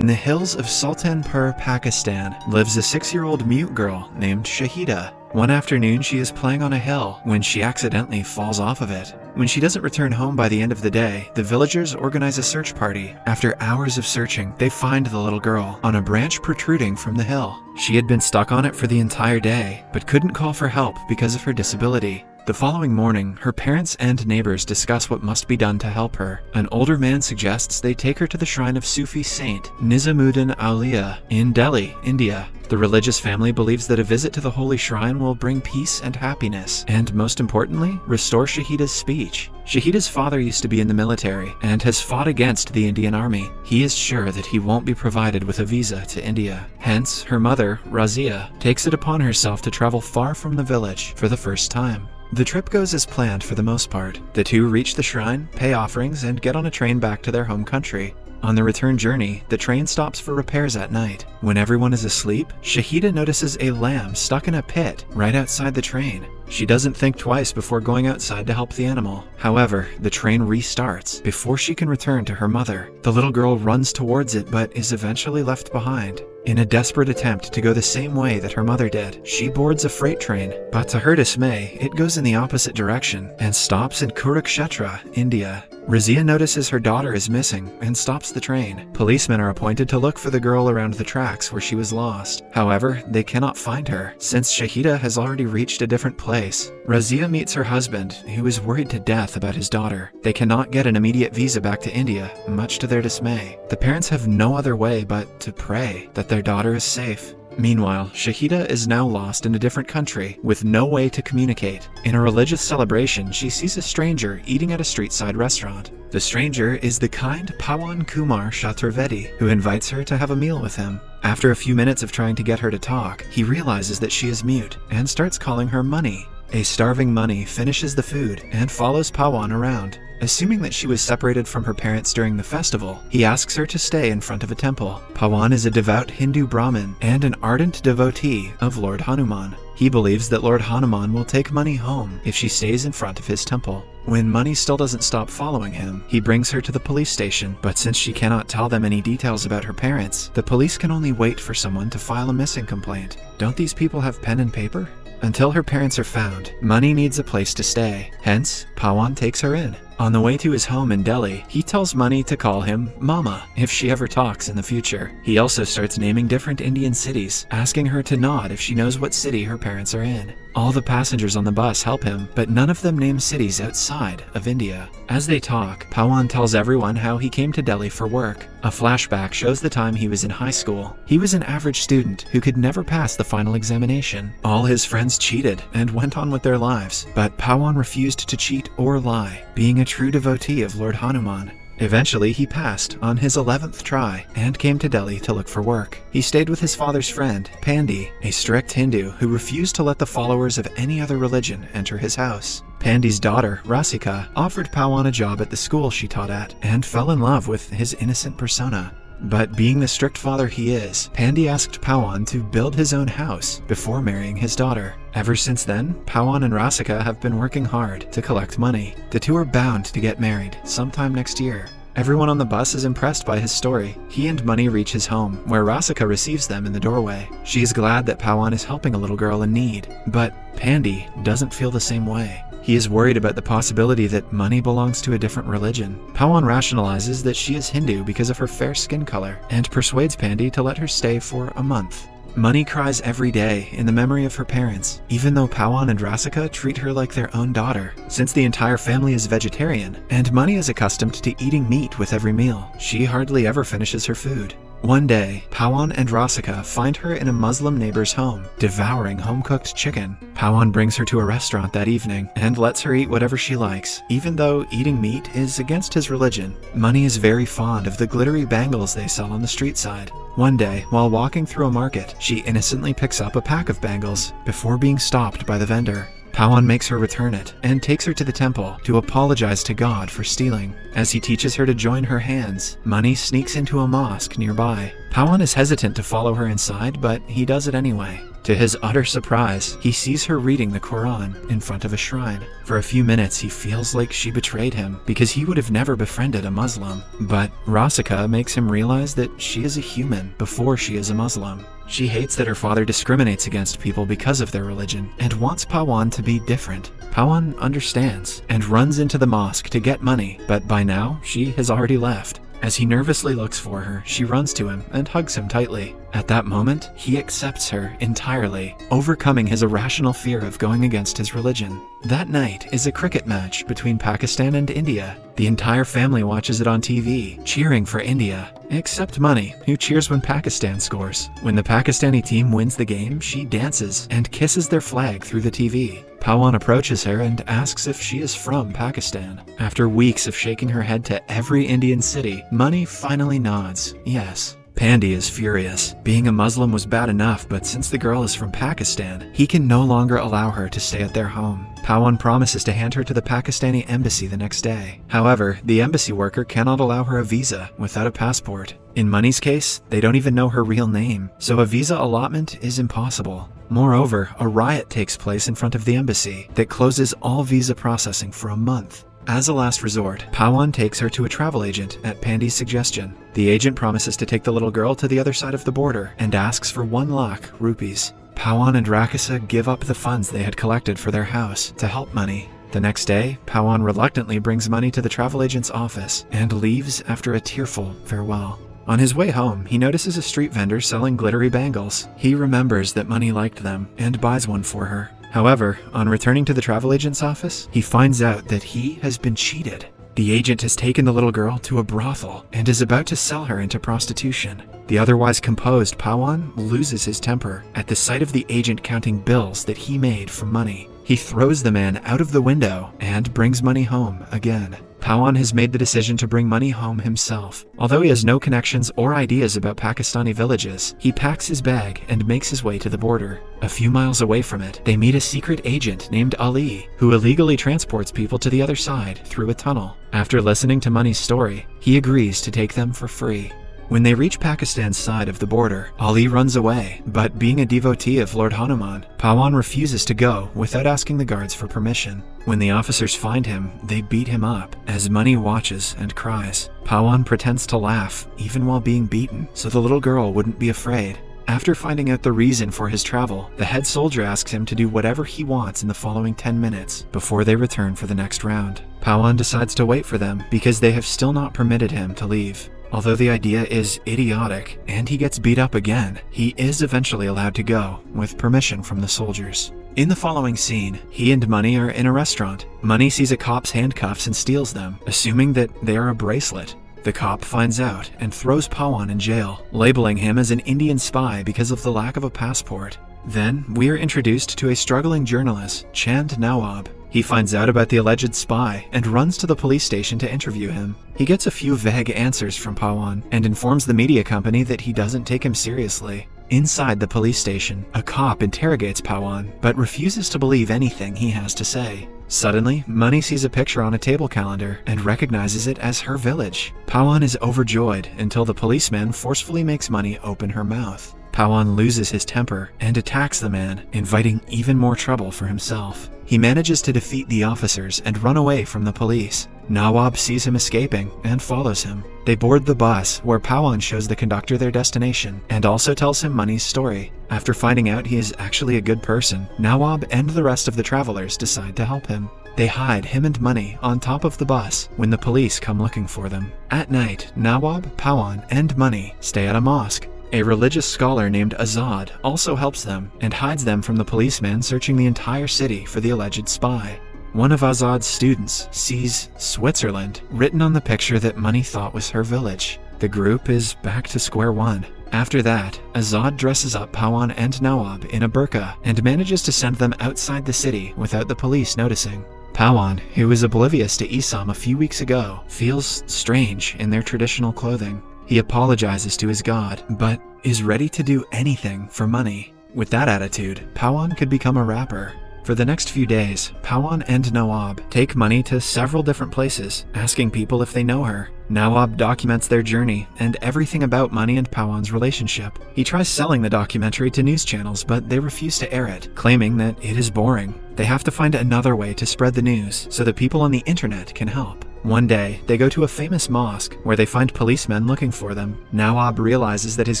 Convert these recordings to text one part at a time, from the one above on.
In the hills of Sultanpur, Pakistan, lives a 6-year-old mute girl named Shahida. One afternoon, she is playing on a hill when she accidentally falls off of it. When she doesn't return home by the end of the day, the villagers organize a search party. After hours of searching, they find the little girl on a branch protruding from the hill. She had been stuck on it for the entire day, but couldn't call for help because of her disability. The following morning, her parents and neighbors discuss what must be done to help her. An older man suggests they take her to the shrine of Sufi saint Nizamuddin Auliya in Delhi, India. The religious family believes that a visit to the holy shrine will bring peace and happiness, and most importantly, restore Shahida's speech. Shahida's father used to be in the military and has fought against the Indian army. He is sure that he won't be provided with a visa to India. Hence, her mother, Razia, takes it upon herself to travel far from the village for the first time. The trip goes as planned for the most part. The two reach the shrine, pay offerings, and get on a train back to their home country. On the return journey, the train stops for repairs at night. When everyone is asleep, Shahida notices a lamb stuck in a pit right outside the train. She doesn't think twice before going outside to help the animal. However, the train restarts before she can return to her mother. The little girl runs towards it but is eventually left behind. In a desperate attempt to go the same way that her mother did, she boards a freight train, but to her dismay, it goes in the opposite direction and stops in Kurukshetra, India. Razia notices her daughter is missing and stops the train. Policemen are appointed to look for the girl around the tracks where she was lost. However, they cannot find her, since Shahida has already reached a different place. Razia meets her husband, who is worried to death about his daughter. They cannot get an immediate visa back to India, much to their dismay. The parents have no other way but to pray that their daughter is safe. Meanwhile, Shahida is now lost in a different country with no way to communicate. In a religious celebration, she sees a stranger eating at a street-side restaurant. The stranger is the kind Pawan Kumar Chaturvedi, who invites her to have a meal with him. After a few minutes of trying to get her to talk, he realizes that she is mute and starts calling her Money. A starving Money finishes the food and follows Pawan around. Assuming that she was separated from her parents during the festival, he asks her to stay in front of a temple. Pawan is a devout Hindu Brahmin and an ardent devotee of Lord Hanuman. He believes that Lord Hanuman will take Money home if she stays in front of his temple. When Money still doesn't stop following him, he brings her to the police station, but since she cannot tell them any details about her parents, the police can only wait for someone to file a missing complaint. Don't these people have pen and paper? Until her parents are found, Money needs a place to stay. Hence, Pawan takes her in. On the way to his home in Delhi, he tells Money to call him Mama if she ever talks in the future. He also starts naming different Indian cities, asking her to nod if she knows what city her parents are in. All the passengers on the bus help him, but none of them name cities outside of India. As they talk, Pawan tells everyone how he came to Delhi for work. A flashback shows the time he was in high school. He was an average student who could never pass the final examination. All his friends cheated and went on with their lives, but Pawan refused to cheat or lie, being a true devotee of Lord Hanuman. Eventually, he passed on his 11th try and came to Delhi to look for work. He stayed with his father's friend, Pandi, a strict Hindu who refused to let the followers of any other religion enter his house. Pandi's daughter, Rasika, offered Pawan a job at the school she taught at and fell in love with his innocent persona. But being the strict father he is, Pandi asked Pawan to build his own house before marrying his daughter. Ever since then, Pawan and Rasika have been working hard to collect money. The two are bound to get married sometime next year. Everyone on the bus is impressed by his story. He and Money reach his home, where Rasika receives them in the doorway. She is glad that Pawan is helping a little girl in need, but Pandi doesn't feel the same way. He is worried about the possibility that Money belongs to a different religion. Pawan rationalizes that she is Hindu because of her fair skin color, and persuades Pandi to let her stay for a month. Money cries every day in the memory of her parents, even though Pawan and Rasika treat her like their own daughter. Since the entire family is vegetarian, and Money is accustomed to eating meat with every meal, she hardly ever finishes her food. One day, Pawan and Rasika find her in a Muslim neighbor's home, devouring home-cooked chicken. Pawan brings her to a restaurant that evening and lets her eat whatever she likes, even though eating meat is against his religion. Money is very fond of the glittery bangles they sell on the street side. One day, while walking through a market, she innocently picks up a pack of bangles before being stopped by the vendor. Pawan makes her return it and takes her to the temple to apologize to God for stealing. As he teaches her to join her hands, Money sneaks into a mosque nearby. Pawan is hesitant to follow her inside, but he does it anyway. To his utter surprise, he sees her reading the Quran in front of a shrine. For a few minutes, he feels like she betrayed him because he would have never befriended a Muslim. But Rasika makes him realize that she is a human before she is a Muslim. She hates that her father discriminates against people because of their religion and wants Pawan to be different. Pawan understands and runs into the mosque to get money, but by now, she has already left. As he nervously looks for her, she runs to him and hugs him tightly. At that moment, he accepts her entirely, overcoming his irrational fear of going against his religion. That night is a cricket match between Pakistan and India. The entire family watches it on TV, cheering for India, except Money, who cheers when Pakistan scores. When the Pakistani team wins the game, she dances and kisses their flag through the TV. Pawan approaches her and asks if she is from Pakistan. After weeks of shaking her head to every Indian city, Money finally nods, yes. Pandy is furious. Being a Muslim was bad enough, but since the girl is from Pakistan, he can no longer allow her to stay at their home. Pawan promises to hand her to the Pakistani embassy the next day. However, the embassy worker cannot allow her a visa without a passport. In Money's case, they don't even know her real name, so a visa allotment is impossible. Moreover, a riot takes place in front of the embassy that closes all visa processing for a month. As a last resort, Pawan takes her to a travel agent at Pandy's suggestion. The agent promises to take the little girl to the other side of the border and asks for 1 lakh rupees. Pawan and Rakasa give up the funds they had collected for their house to help Money. The next day, Pawan reluctantly brings Money to the travel agent's office and leaves after a tearful farewell. On his way home, he notices a street vendor selling glittery bangles. He remembers that Money liked them and buys one for her. However, on returning to the travel agent's office, he finds out that he has been cheated. The agent has taken the little girl to a brothel and is about to sell her into prostitution. The otherwise composed Pawan loses his temper at the sight of the agent counting bills that he made from Money. He throws the man out of the window and brings Money home again. Pawan has made the decision to bring Money home himself. Although he has no connections or ideas about Pakistani villages, he packs his bag and makes his way to the border. A few miles away from it, they meet a secret agent named Ali, who illegally transports people to the other side through a tunnel. After listening to Money's story, he agrees to take them for free. When they reach Pakistan's side of the border, Ali runs away, but being a devotee of Lord Hanuman, Pawan refuses to go without asking the guards for permission. When the officers find him, they beat him up, as Money watches and cries. Pawan pretends to laugh, even while being beaten, so the little girl wouldn't be afraid. After finding out the reason for his travel, the head soldier asks him to do whatever he wants in the following 10 minutes before they return for the next round. Pawan decides to wait for them because they have still not permitted him to leave. Although the idea is idiotic and he gets beat up again, he is eventually allowed to go, with permission from the soldiers. In the following scene, he and Money are in a restaurant. Money sees a cop's handcuffs and steals them, assuming that they are a bracelet. The cop finds out and throws Pawan in jail, labeling him as an Indian spy because of the lack of a passport. Then, we are introduced to a struggling journalist, Chand Nawab. He finds out about the alleged spy and runs to the police station to interview him. He gets a few vague answers from Pawan and informs the media company that he doesn't take him seriously. Inside the police station, a cop interrogates Pawan but refuses to believe anything he has to say. Suddenly, Money sees a picture on a table calendar and recognizes it as her village. Pawan is overjoyed until the policeman forcefully makes Money open her mouth. Pawan loses his temper and attacks the man, inviting even more trouble for himself. He manages to defeat the officers and run away from the police. Nawab sees him escaping and follows him. They board the bus, where Pawan shows the conductor their destination and also tells him Money's story. After finding out he is actually a good person, Nawab and the rest of the travelers decide to help him. They hide him and Money on top of the bus when the police come looking for them. At night, Nawab, Pawan, and Money stay at a mosque. A religious scholar named Azad also helps them and hides them from the policeman searching the entire city for the alleged spy. One of Azad's students sees Switzerland written on the picture that Money thought was her village. The group is back to square one. After that, Azad dresses up Pawan and Nawab in a burqa and manages to send them outside the city without the police noticing. Pawan, who was oblivious to Isam a few weeks ago, feels strange in their traditional clothing. He apologizes to his god, but is ready to do anything for money. With that attitude, Pawan could become a rapper. For the next few days, Pawan and Nawab take Money to several different places, asking people if they know her. Nawab documents their journey and everything about Money and Pawan's relationship. He tries selling the documentary to news channels, but they refuse to air it, claiming that it is boring. They have to find another way to spread the news so that people on the internet can help. One day, they go to a famous mosque where they find policemen looking for them. Nawab realizes that his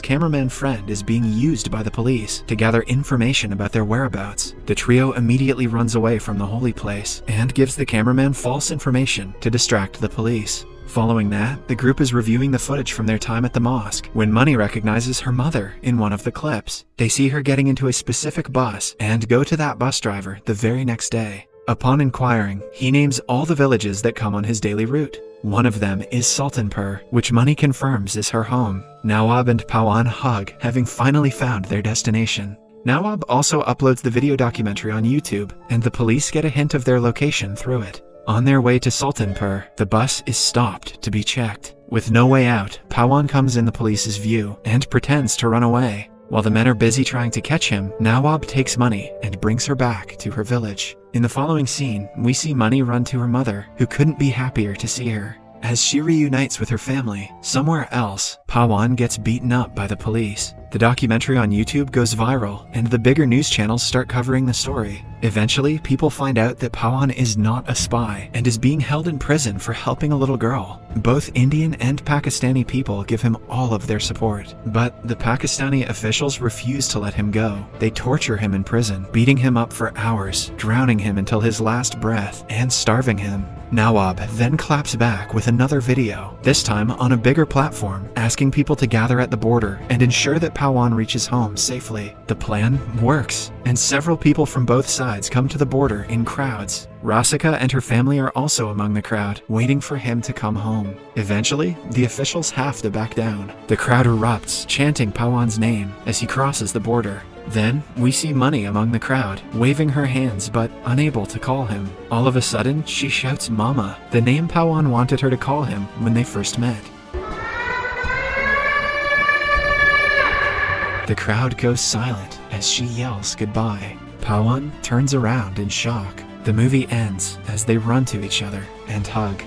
cameraman friend is being used by the police to gather information about their whereabouts. The trio immediately runs away from the holy place and gives the cameraman false information to distract the police. Following that, the group is reviewing the footage from their time at the mosque when Money recognizes her mother in one of the clips. They see her getting into a specific bus and go to that bus driver the very next day. Upon inquiring, he names all the villages that come on his daily route. One of them is Sultanpur, which Money confirms is her home. Nawab and Pawan hug, having finally found their destination. Nawab also uploads the video documentary on YouTube, and the police get a hint of their location through it. On their way to Sultanpur, the bus is stopped to be checked. With no way out, Pawan comes in the police's view and pretends to run away. While the men are busy trying to catch him, Nawab takes Money and brings her back to her village. In the following scene, we see Money run to her mother, who couldn't be happier to see her. As she reunites with her family, somewhere else, Pawan gets beaten up by the police. The documentary on YouTube goes viral, and the bigger news channels start covering the story. Eventually, people find out that Pawan is not a spy and is being held in prison for helping a little girl. Both Indian and Pakistani people give him all of their support, but the Pakistani officials refuse to let him go. They torture him in prison, beating him up for hours, drowning him until his last breath, and starving him. Nawab then claps back with another video, this time on a bigger platform, asking people to gather at the border and ensure that Pawan reaches home safely. The plan works, and several people from both sides come to the border in crowds. Rasika and her family are also among the crowd, waiting for him to come home. Eventually, the officials have to back down. The crowd erupts, chanting Pawan's name as he crosses the border. Then, we see Money among the crowd, waving her hands but unable to call him. All of a sudden, she shouts Mama, the name Pawan wanted her to call him when they first met. The crowd goes silent as she yells goodbye. Pawan turns around in shock. The movie ends as they run to each other and hug.